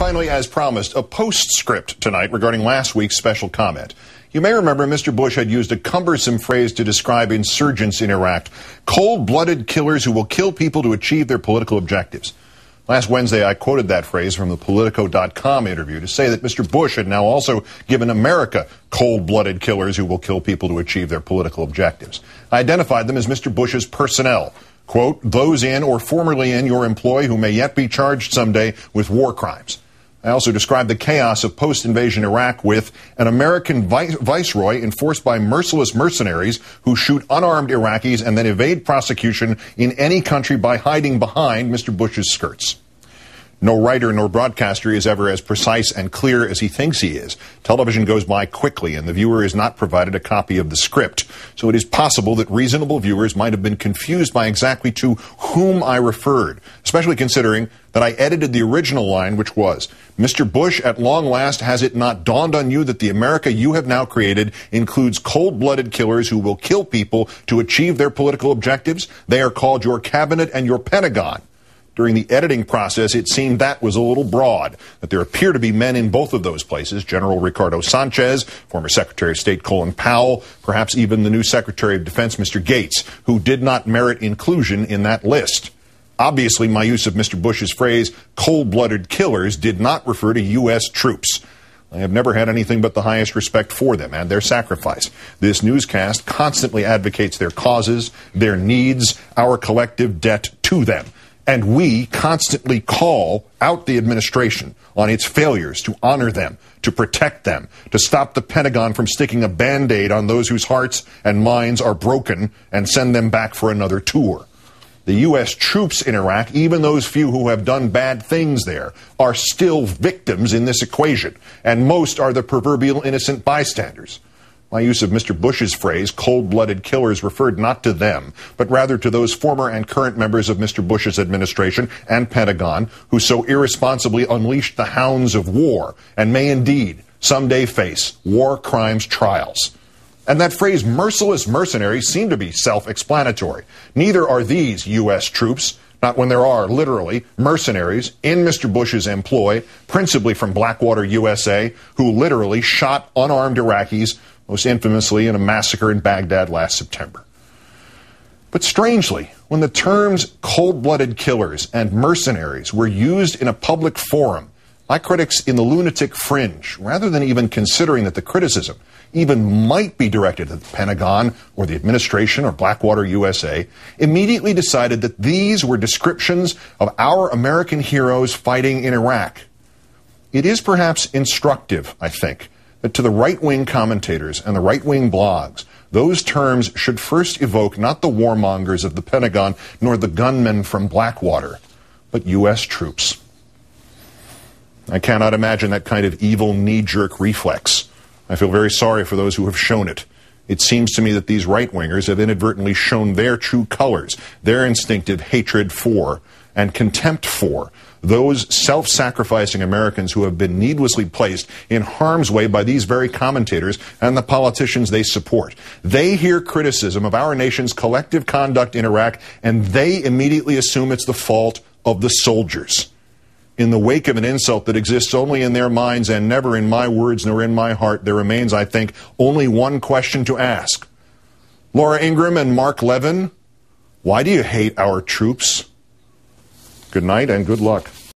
finally, as promised, a postscript tonight regarding last week's special comment. You may remember Mr. Bush had used a cumbersome phrase to describe insurgents in Iraq, cold-blooded killers who will kill people to achieve their political objectives. Last Wednesday, I quoted that phrase from the Politico.com interview to say that Mr. Bush had now also given America cold-blooded killers who will kill people to achieve their political objectives. I identified them as Mr. Bush's personnel. Quote, those in or formerly in your employ who may yet be charged someday with war crimes. I also described the chaos of post-invasion Iraq with an American viceroy enforced by merciless mercenaries who shoot unarmed Iraqis and then evade prosecution in any country by hiding behind Mr. Bush's skirts. No writer nor broadcaster is ever as precise and clear as he thinks he is. Television goes by quickly, and the viewer is not provided a copy of the script. So it is possible that reasonable viewers might have been confused by exactly to whom I referred, especially considering that I edited the original line, which was, Mr. Bush, at long last, has it not dawned on you that the America you have now created includes cold-blooded killers who will kill people to achieve their political objectives? They are called your cabinet and your Pentagon. During the editing process, it seemed that was a little broad, that there appear to be men in both of those places, General Ricardo Sanchez, former Secretary of State Colin Powell, perhaps even the new Secretary of Defense, Mr. Gates, who did not merit inclusion in that list. Obviously, my use of Mr. Bush's phrase, cold-blooded killers, did not refer to U.S. troops. I have never had anything but the highest respect for them and their sacrifice. This newscast constantly advocates their causes, their needs, our collective debt to them. And we constantly call out the administration on its failures to honor them, to protect them, to stop the Pentagon from sticking a Band-Aid on those whose hearts and minds are broken and send them back for another tour. The U.S. troops in Iraq, even those few who have done bad things there, are still victims in this equation, and most are the proverbial innocent bystanders. My use of Mr. Bush's phrase, cold-blooded killers, referred not to them, but rather to those former and current members of Mr. Bush's administration and Pentagon who so irresponsibly unleashed the hounds of war and may indeed someday face war crimes trials. And that phrase, merciless mercenaries, seemed to be self-explanatory. Neither are these U.S. troops, not when there are, literally, mercenaries in Mr. Bush's employ, principally from Blackwater, USA, who literally shot unarmed Iraqis, most infamously in a massacre in Baghdad last September. But strangely, when the terms cold-blooded killers and mercenaries were used in a public forum, my critics in the lunatic fringe, rather than even considering that the criticism even might be directed at the Pentagon or the administration or Blackwater, USA, immediately decided that these were descriptions of our American heroes fighting in Iraq. It is perhaps instructive, I think, that to the right-wing commentators and the right-wing blogs, those terms should first evoke not the warmongers of the Pentagon nor the gunmen from Blackwater, but U.S. troops. I cannot imagine that kind of evil knee-jerk reflex. I feel very sorry for those who have shown it. It seems to me that these right-wingers have inadvertently shown their true colors, their instinctive hatred for and contempt for those self-sacrificing Americans who have been needlessly placed in harm's way by these very commentators and the politicians they support. They hear criticism of our nation's collective conduct in Iraq, and they immediately assume it's the fault of the soldiers. In the wake of an insult that exists only in their minds and never in my words nor in my heart, there remains, I think, only one question to ask. Laura Ingraham and Mark Levin, why do you hate our troops? Good night and good luck.